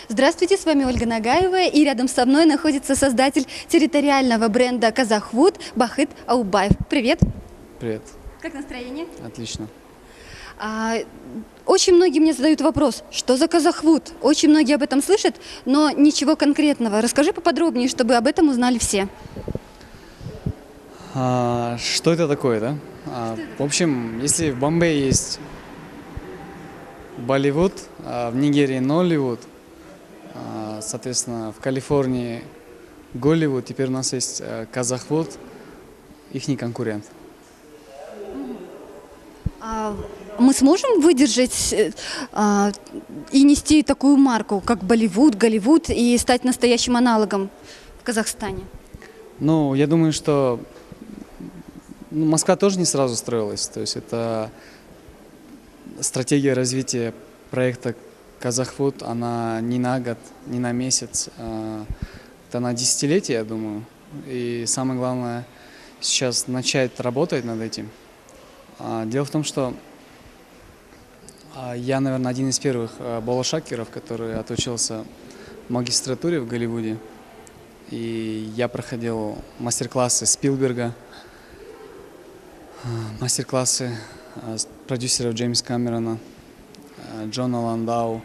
Здравствуйте, с вами Ольга Нагаева, и рядом со мной находится создатель территориального бренда «Казахвуд» Бахыт Аубаев. Привет! Привет. Как настроение? Отлично. А, Очень многие мне задают вопрос, что за «Казахвуд»? Очень многие об этом слышат, но ничего конкретного. Расскажи поподробнее, чтобы об этом узнали все. Что это такое, да? В общем, если в Бомбее есть Болливуд, в Нигерии Нолливуд, соответственно, в Калифорнии Голливуд, теперь у нас есть Казахвуд, ихний конкурент. Мы сможем выдержать и нести такую марку, как Болливуд, Голливуд, и стать настоящим аналогом в Казахстане? Ну, я думаю, что Москва тоже не сразу строилась. То есть это стратегия развития проекта Казахвуд, она не на год, не на месяц, это на десятилетие, я думаю. И самое главное сейчас начать работать над этим. Дело в том, что я, наверное, один из первых болошакеров, который отучился в магистратуре в Голливуде. И я проходил мастер-классы Спилберга, мастер-классы продюсеров Джеймса Камерона, Джона Ландау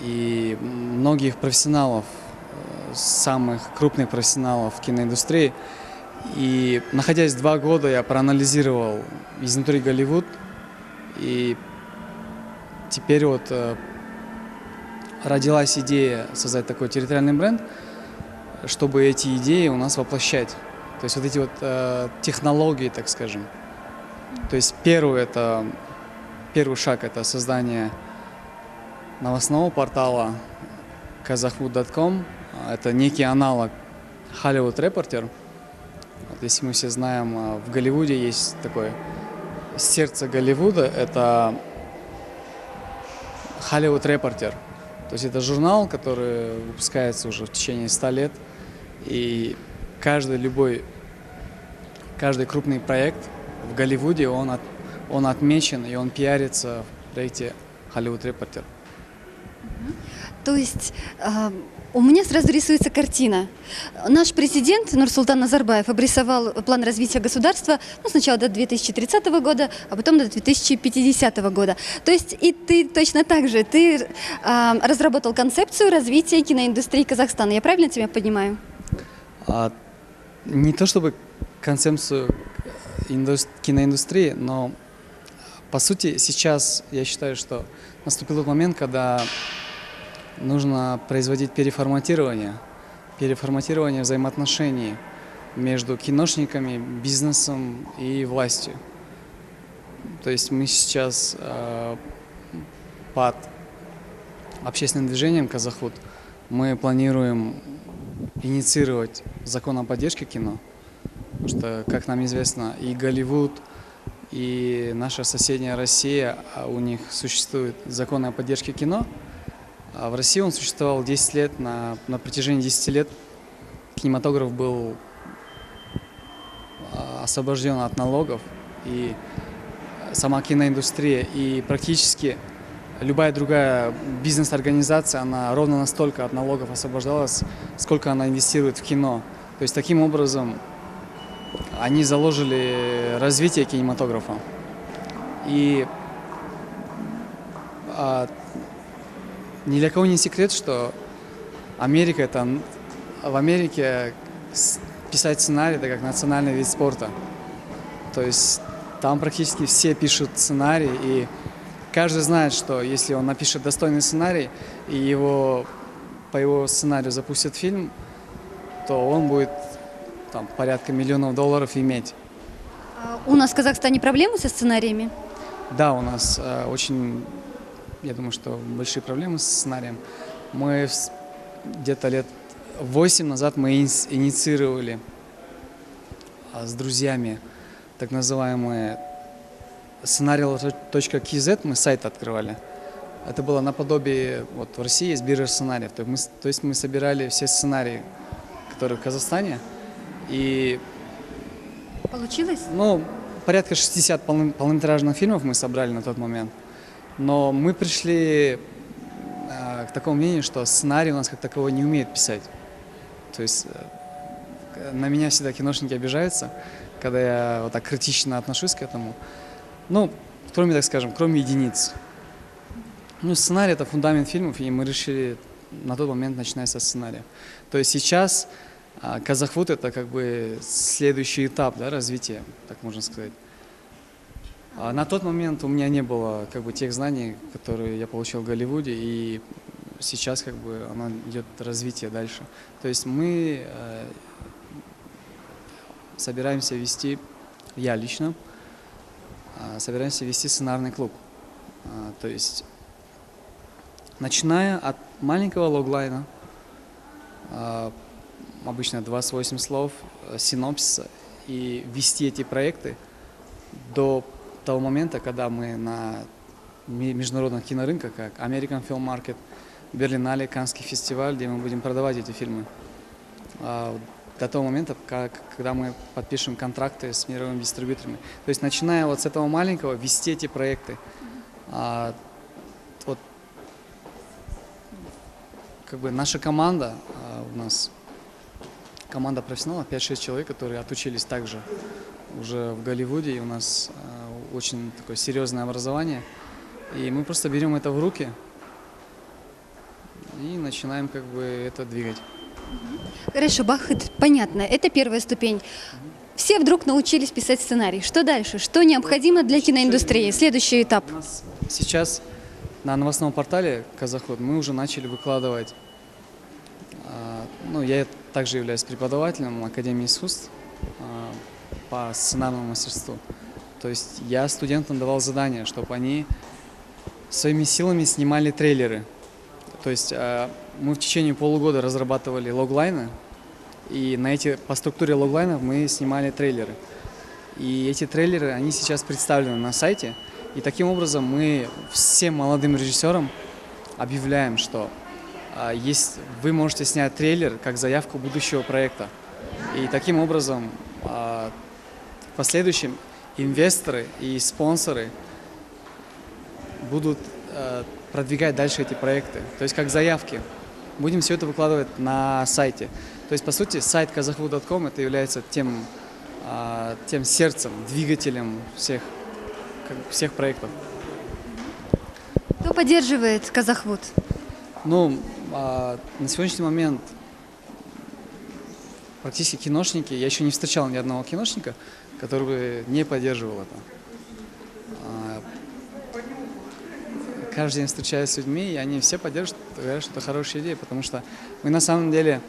и многих профессионалов, самых крупных профессионалов в киноиндустрии. И находясь 2 года, я проанализировал изнутри Голливуд, и теперь вот родилась идея создать такой территориальный бренд, чтобы эти идеи у нас воплощать. То есть вот эти вот технологии, так скажем. То есть первый шаг – это создание новостного портала казахвуд.com. Это некий аналог Hollywood Reporter. Вот если мы все знаем, в Голливуде есть такое сердце Голливуда – это Hollywood Reporter. То есть это журнал, который выпускается уже в течение 100 лет. И каждый крупный проект в Голливуде, он отмечен и он пиарится в проекте Hollywood Reporter. То есть у меня сразу рисуется картина. Наш президент Нурсултан Назарбаев обрисовал план развития государства сначала до 2030 года, а потом до 2050 года. То есть и ты точно так же, ты разработал концепцию развития киноиндустрии Казахстана. Я правильно тебя понимаю? Не то чтобы концепцию киноиндустрии, но по сути сейчас я считаю, что наступил тот момент, когда нужно производить переформатирование взаимоотношений между киношниками, бизнесом и властью. То есть мы сейчас под общественным движением «Казахвуд» мы планируем инициировать закон о поддержке кино, потому что, как нам известно, и Голливуд, и наша соседняя Россия, у них существует закон о поддержке кино. А в России он существовал 10 лет, на протяжении 10 лет кинематограф был освобожден от налогов, и сама киноиндустрия, и практически любая другая бизнес-организация, она ровно настолько от налогов освобождалась, сколько она инвестирует в кино. То есть таким образом они заложили развитие кинематографа. И ни для кого не секрет, что в Америке писать сценарий – это как национальный вид спорта. То есть там практически все пишут сценарий, и каждый знает, что если он напишет достойный сценарий, и по его сценарию запустят фильм, то он будет порядка $1 миллионов иметь. У нас в Казахстане проблемы со сценариями? Да, у нас очень, я думаю, что большие проблемы с сценарием. Мы где-то лет 8 назад мы инициировали с друзьями так называемые scenario.kz, мы сайт открывали. Это было наподобие, в России есть биржа сценариев. То есть мы собирали все сценарии, которые в Казахстане. И Получилось? порядка 60 полнометражных фильмов мы собрали на тот момент. Но мы пришли к такого мнения, что сценарий у нас как таковой не умеет писать. То есть на меня всегда киношники обижаются, когда я вот так критично отношусь к этому. Ну, кроме, так скажем, кроме единиц. Ну, сценарий — это фундамент фильмов, и мы решили на тот момент начинать со сценария. То есть сейчас Казахфуд — это как бы следующий этап, да, развития, так можно сказать. А на тот момент у меня не было как бы тех знаний, которые я получил в Голливуде, и сейчас как бы оно идет развитие дальше. То есть мы собираемся вести, я лично, собираемся вести сценарный клуб. То есть начиная от маленького логлайна, обычно 28 слов, синопсиса, и вести эти проекты до того момента, когда мы на международных кинорынках, как American Film Market, Берлинале, Каннский фестиваль, где мы будем продавать эти фильмы. До того момента, когда мы подпишем контракты с мировыми дистрибьюторами. То есть начиная вот с этого маленького, вести эти проекты. Вот, как бы наша команда, у нас команда профессионалов, 5-6 человек, которые отучились также уже в Голливуде, и у нас очень такое серьезное образование. И мы просто берем это в руки и начинаем как бы это двигать. Хорошо, Бахыт, понятно, это первая ступень. Все вдруг научились писать сценарий. Что дальше? Что необходимо для киноиндустрии? Следующий этап. У нас сейчас на новостном портале Казахфуд мы уже начали выкладывать. Ну, я также являюсь преподавателем Академии искусств по сценарному мастерству. То есть я студентам давал задание, чтобы они своими силами снимали трейлеры. То есть мы в течение полугода разрабатывали логлайны, и по структуре логлайнов мы снимали трейлеры. И эти трейлеры, они сейчас представлены на сайте. И таким образом мы всем молодым режиссерам объявляем, что вы можете снять трейлер как заявку будущего проекта. И таким образом в последующем инвесторы и спонсоры будут продвигать дальше эти проекты. То есть как заявки. Будем все это выкладывать на сайте. То есть, по сути, сайт kazahfood.com это является тем сердцем, двигателем всех проектов. Кто поддерживает Казахфуд? Ну, на сегодняшний момент практически киношники, я еще не встречал ни одного киношника, который бы не поддерживал это. Каждый день встречаюсь с людьми, и они все поддерживают, говорят, что это хорошая идея, потому что мы на самом деле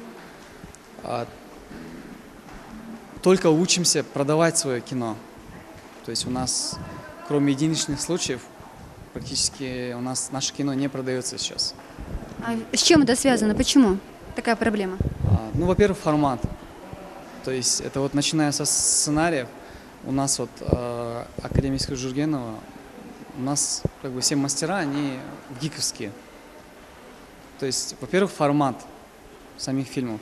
только учимся продавать свое кино. То есть у нас, кроме единичных случаев, практически у нас наше кино не продается сейчас. А с чем это связано? Почему такая проблема? Ну, во-первых, формат. То есть это вот начиная со сценариев, у нас вот Академия Жургенова, у нас как бы все мастера, они гиковские. То есть, во-первых, формат самих фильмов.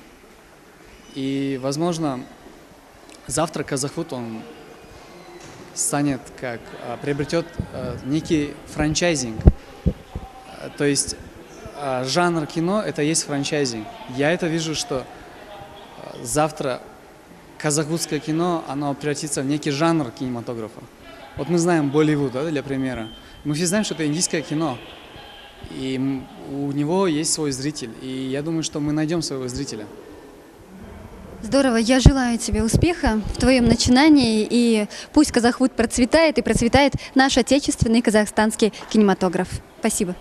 И, возможно, завтра Казахфуд, он приобретет некий франчайзинг. То есть жанр кино — это есть франчайзинг. Я это вижу, что завтра казахфудское кино, оно превратится в некий жанр кинематографа. Вот мы знаем Болливуд, да, для примера. Мы все знаем, что это индийское кино. И у него есть свой зритель. И я думаю, что мы найдем своего зрителя. Здорово, я желаю тебе успеха в твоем начинании, и пусть Казахфуд процветает, и процветает наш отечественный казахстанский кинематограф. Спасибо.